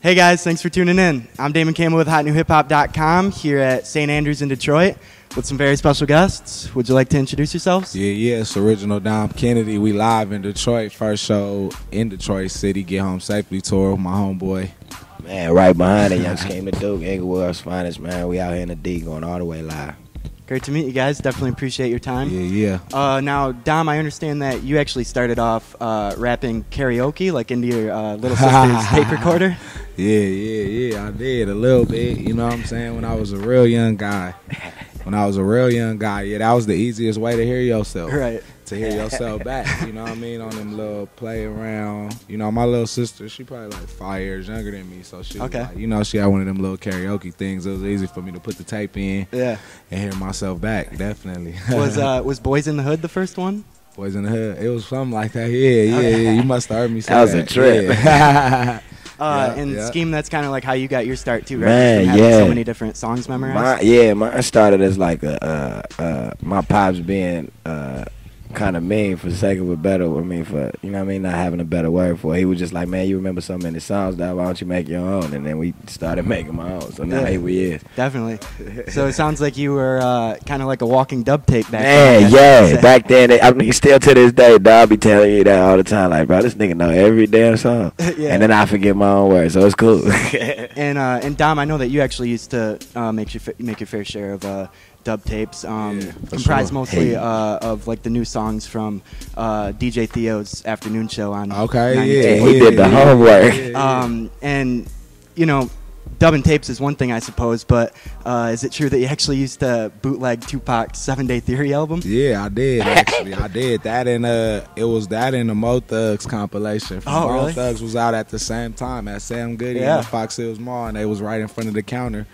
Hey guys, thanks for tuning in. I'm Damon Campbell with HotNewHipHop.com here at St. Andrews in Detroit with some very special guests. Would you like to introduce yourselves? Yeah, it's original Dom Kennedy. We live in Detroit. First show in Detroit City. Get Home Safely tour with my homeboy. Man, right behind it, Young Skeme the Duke, Inglewood's finest, man. We out here in the D going all the way live. Great to meet you guys. Definitely appreciate your time. Yeah. Now, Dom, I understand that you actually started off rapping karaoke, like into your little sister's tape recorder. Yeah, I did a little bit. You know what I'm saying? When I was a real young guy. Yeah, that was the easiest way to hear yourself. Right. To hear yourself back, you know what I mean? On them little play around. You know, my little sister, she probably like 5 years younger than me. So she was like, you know, she had one of them little karaoke things. It was easy for me to put the tape in and hear myself back, definitely. Was Boys in the Hood the first one? Boys in the Hood. It was something like that. Yeah. You must have heard me say that. Was a trip. Yeah. Skeme, that's kind of like how you got your start too, right? Man, From having so many different songs memorized. Mine started as like my pops being kind of mean for the sake of a better, for, you know what I mean, not having a better word for it. He was just like, man, you remember so many songs, why don't you make your own? And then we started making my own, so now here we is. Definitely. So it sounds like you were kind of like a walking dub tape back then. Man, yeah, back then, I mean, still to this day, I'll be telling you that all the time, like, bro, this nigga know every damn song. And then I forget my own words, so it's cool. And Dom, I know that you actually used to make your fair share of dub tapes, comprised mostly of like the new songs from DJ Theo's afternoon show on. He did the homework. And you know, dubbing tapes is one thing, I suppose, but is it true that you actually used to bootleg Tupac's 7 Day Theory album? Yeah, I did actually. I did that, and it was that in the Mo Thugs compilation. Really? Thugs was out at the same time at Sam Goody in the Fox Hills Mall, and they was right in front of the counter.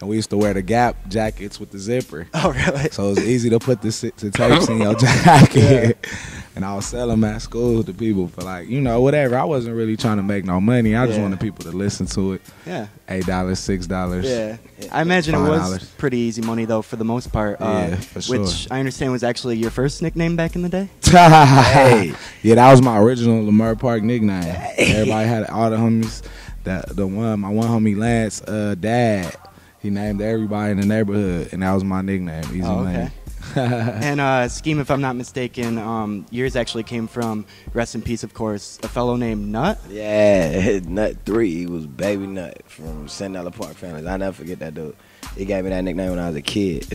And we used to wear the Gap jackets with the zipper. Oh, really? So it was easy to put the tapes in your jacket. And I would sell them at school to people for like, you know, whatever. I wasn't really trying to make no money. I just wanted people to listen to it. Yeah. $8, $6. Yeah. I imagine $5. it was pretty easy money, though, for the most part. For sure. Which I understand was actually your first nickname back in the day? Hey. Yeah, that was my original Lamar Park nickname. Everybody had all the homies. My one homie Lance, dad, he named everybody in the neighborhood, and that was my nickname. Easy Money. And Skeme, if I'm not mistaken, yours actually came from, rest in peace, of course, a fellow named Nut. Yeah, Nut 3. He was Baby Nut from Centennial Park families. I'll never forget that dude. He gave me that nickname when I was a kid.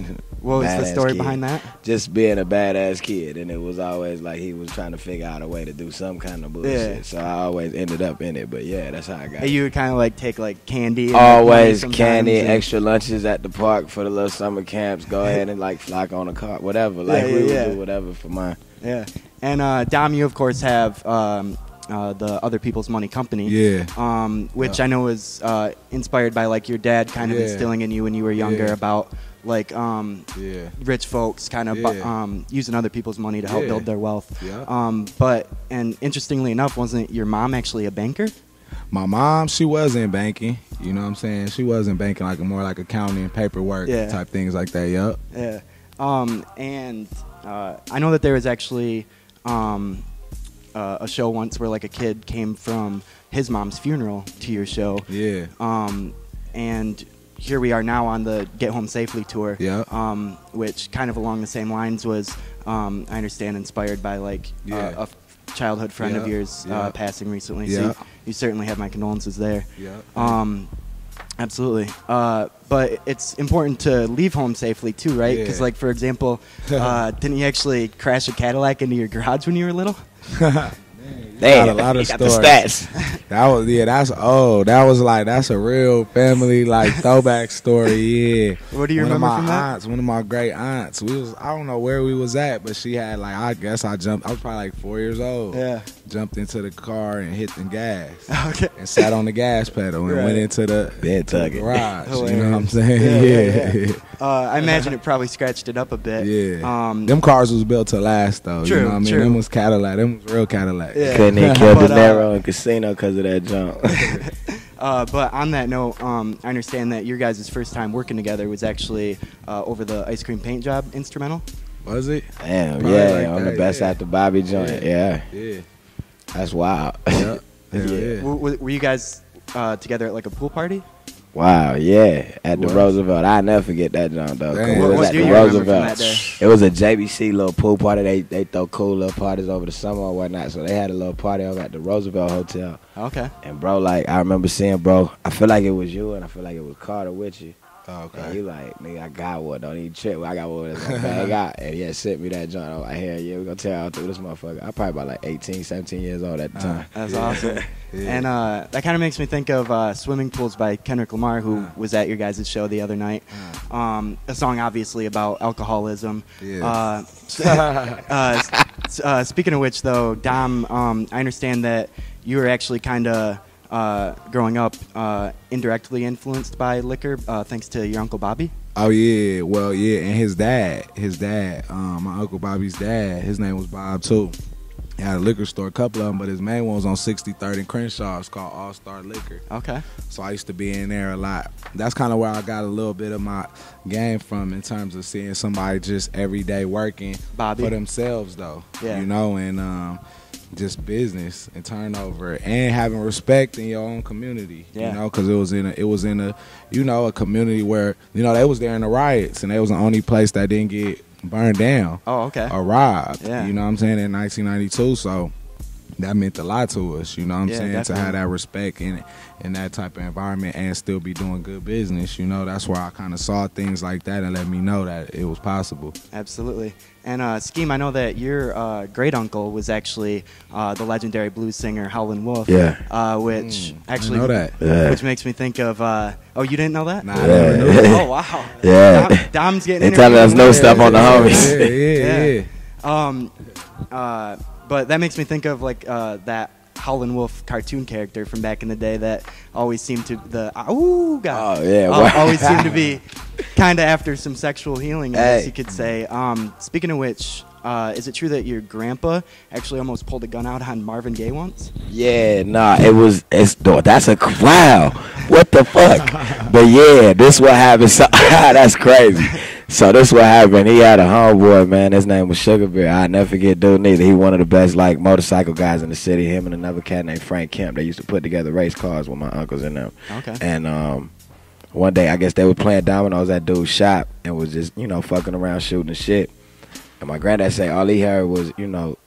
What was the story behind that? Just being a badass kid, and it was always like he was trying to figure out a way to do some kind of bullshit. Yeah. So I always ended up in it, but yeah, that's how I got it. You would kind of like take like candy? Always candy, extra lunches at the park for the little summer camps. Go ahead and like flock on a car, whatever. Like we would do whatever for mine. Yeah. And Dom, you of course have the Other People's Money Company, which I know was inspired by like your dad kind of instilling in you when you were younger about like rich folks kind of using other people's money to help build their wealth. And interestingly enough, wasn't your mom actually a banker? My mom, she was in banking. You know what I'm saying? She was in banking, like more like accounting, paperwork type things like that. Yep. Yeah. And I know that there was actually a show once where like a kid came from his mom's funeral to your show. Yeah. And here we are now on the Get Home Safely tour. Yeah. Which kind of along the same lines was, I understand, inspired by like a childhood friend of yours passing recently. So you certainly have my condolences there. Yeah. Absolutely. But it's important to leave home safely too, right? Because like, for example, didn't you actually crash a Cadillac into your garage when you were little? Damn, a lot of got stories. The stats. That was that's old. That was like that's a real family like throwback story. Yeah. What do you remember from that? One of my great aunts. I don't know where we was at, but she had like I guess I jumped. I was probably like 4 years old. Yeah. Jumped into the car and hit the gas. Okay. And sat on the gas pedal and went into the garage. You know what I'm saying? Yeah. I imagine it probably scratched it up a bit. Yeah. Them cars was built to last though. True. You know what I mean? Them was Cadillac. Them was real Cadillac. Yeah. Couldn't even kill De Niro in Casino because of that jump. But on that note, I understand that your guys' first time working together was actually over the ice cream paint job instrumental. Was it? Damn, probably on the Best After Bobby joint. Yeah. That's wild. Yeah. Were you guys together at like a pool party? Wow, yeah, at the Roosevelt. I never forget that, John, though. It was at the Roosevelt. It was a JBC little pool party. They throw cool little parties over the summer or whatnot. So they had a little party over at the Roosevelt Hotel. Okay. And bro, like I remember seeing bro. I feel like it was you, and I feel like it was Carter with you. Oh, okay. And you like, nigga, I got one. Don't even trip. I got one that's gonna bang out. And he had sent me that joint. I was like, hell yeah, we gonna tear out through this motherfucker. I probably about like 18, 17 years old at the time. That's awesome. Yeah. And that kind of makes me think of Swimming Pools by Kendrick Lamar, who was at your guys' show the other night. A song obviously about alcoholism. Yeah. Speaking of which, though, Dom, I understand that you were actually kind of growing up indirectly influenced by liquor thanks to your Uncle Bobby. Oh yeah, well yeah, and his dad, my Uncle Bobby's dad, his name was Bob too. He had a liquor store, a couple of them, but his main one was on 63rd and Crenshaw. It's called All Star Liquor. Okay. So I used to be in there a lot. That's kind of where I got a little bit of my game from in terms of seeing somebody just every day working for themselves though. Yeah. You know, and just business and turnover and having respect in your own community. Yeah. You know, because it was in a you know, a community where, you know, they was there in the riots and they was the only place that didn't get burned down. Oh, okay. Or robbed. Yeah. You know what I'm saying, in 1992. So that meant a lot to us, you know what I'm saying? Definitely. To have that respect in that type of environment and still be doing good business, you know, that's where I kind of saw things like that and let me know that it was possible. Absolutely. And Skeme, I know that your great uncle was actually the legendary blues singer Howlin' Wolf. Yeah. Which actually, I know that. Which makes me think of. Oh, you didn't know that? Nah, I never knew that. Oh wow. Yeah. Dom's getting. They telling us no stuff on the homies. Yeah. But that makes me think of like that Howlin' Wolf cartoon character from back in the day that always seemed to always seemed to be kind of after some sexual healing, I guess you could say. Speaking of which, is it true that your grandpa actually almost pulled a gun out on Marvin Gaye once? Yeah, nah, that's a wow. What the fuck? But yeah, this what happened. So, that's crazy. So this what happened. He had a homeboy, man. His name was Sugar Bear. I'll never forget dude neither. He one of the best like motorcycle guys in the city. Him and another cat named Frank Kemp. They used to put together race cars with my uncles and them. Okay. And one day I guess they were playing dominoes at dude's shop and was just, you know, fucking around shooting and shit. And my granddad said all he heard was, you know,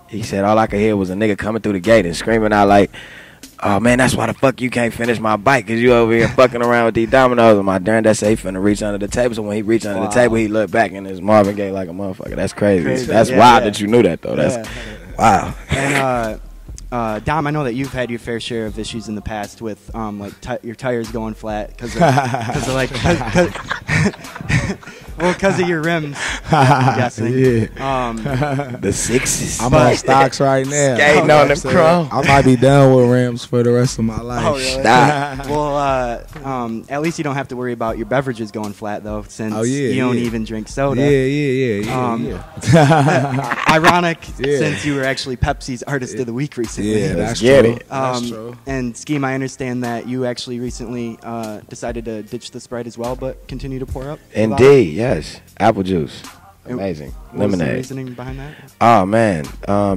he said all I could hear was a nigga coming through the gate and screaming out like, oh man, that's why the fuck you can't finish my bike, cause you over here fucking around with these dominoes. And my granddad said he finna reach under the table. So when he reached under the table, he looked back and it's Marvin Gaye like a motherfucker. That's crazy. That's wild that you knew that though. That's wow. And Dom, I know that you've had your fair share of issues in the past with like your tires going flat because of your rims. I'm guessing. Yeah. The sixes. I'm on stocks right now. Skating on them chrome. I might be done with rims for the rest of my life. Oh, really? Stop. Well, at least you don't have to worry about your beverages going flat though, since you don't even drink soda. Yeah. Ironic, since you were actually Pepsi's Artist of the Week recently. Yeah, that's true. That's true. And Skeme, I understand that you actually recently decided to ditch the Sprite as well, but continue to pour up. Indeed, yes. Apple juice. Amazing. What Lemonade. was the reasoning behind that? Oh, man.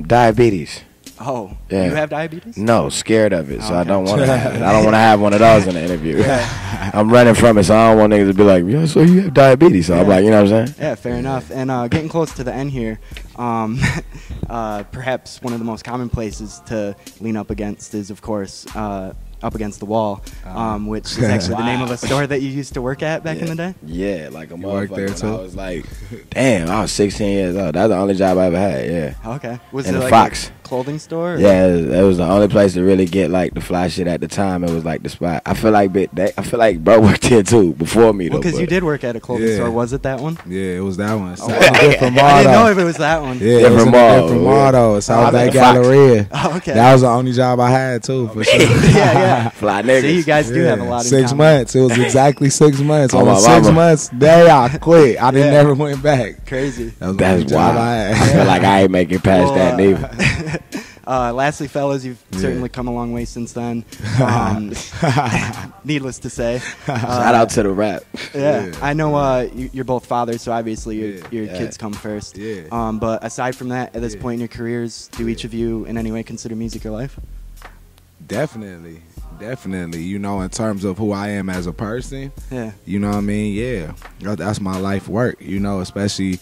Diabetes. Oh, yeah. You have diabetes? No, scared of it, so I don't want to have it. I don't want to have one of those in the interview. I'm running from it, so I don't want niggas to be like, yo, so you have diabetes. So I'm like, you know what I'm saying? Yeah, fair enough. And getting close to the end here, perhaps one of the most common places to lean up against is, of course, Up Against the Wall, which is actually the name of a store that you used to work at back in the day? Yeah, like a motherfucker. There too? I was like, damn, I was 16 years old. That's the only job I ever had, yeah. Okay. Was in it the like Fox. a clothing store? Or? Yeah, it was the only place to really get like the fly shit at the time. It was like the spot. I feel like bro worked here too before me though. Because you did work at a clothing store. Was it that one? Yeah, it was that one. Oh, I didn't know if it was that one. it Yeah, was different mall though. South Bay Galleria. Oh, okay. That was the only job I had too, for sure. yeah. Fly niggas. So you guys do have a lot in 6 common. months. It was exactly 6 months. Oh, On 6 months day I quit. I never went back. Crazy. That's wild. I feel like I ain't making past that neither. Lastly, fellas, you've certainly come a long way since then. Needless to say. Shout out to the rap. Yeah. I know you're both fathers, so obviously your kids come first. Yeah. But aside from that, at this point in your careers, do each of you in any way consider music your life? Definitely. Definitely, you know, in terms of who I am as a person. Yeah. You know what I mean? Yeah. That's my life work, you know, especially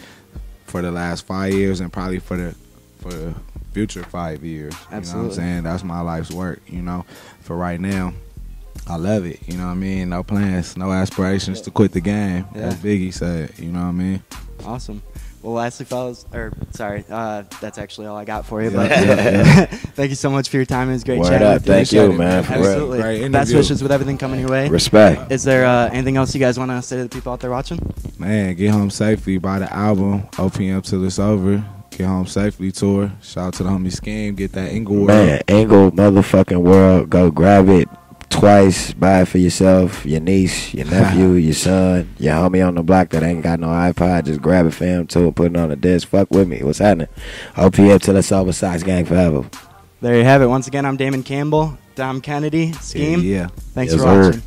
for the last 5 years and probably for the future 5 years. Absolutely. You know what I'm saying? That's my life's work, you know. For right now, I love it, you know what I mean? No plans, no aspirations to quit the game, as Biggie said, you know what I mean? Awesome. Well, lastly, fellas, that's actually all I got for you. But thank you so much for your time. It was great chatting with you. Thank you, man. Absolutely. Great Best wishes with everything coming your way. Respect. Is there anything else you guys want to say to the people out there watching? Man, get home safely. Buy the album, OPM till it's over. Get home safely tour. Shout out to the homie Skeme. Get that Inglewood. Man, Ingle motherfucking world. Go grab it twice. Buy it for yourself, your niece, your nephew, your son, your homie on the block that ain't got no iPod. Just grab it for him too and put it on the disc. Fuck with me. What's happening? OPM till it's over. Sox gang forever. There you have it. Once again, I'm Damon Campbell. Dom Kennedy Skeme. Yeah. Thanks for watching.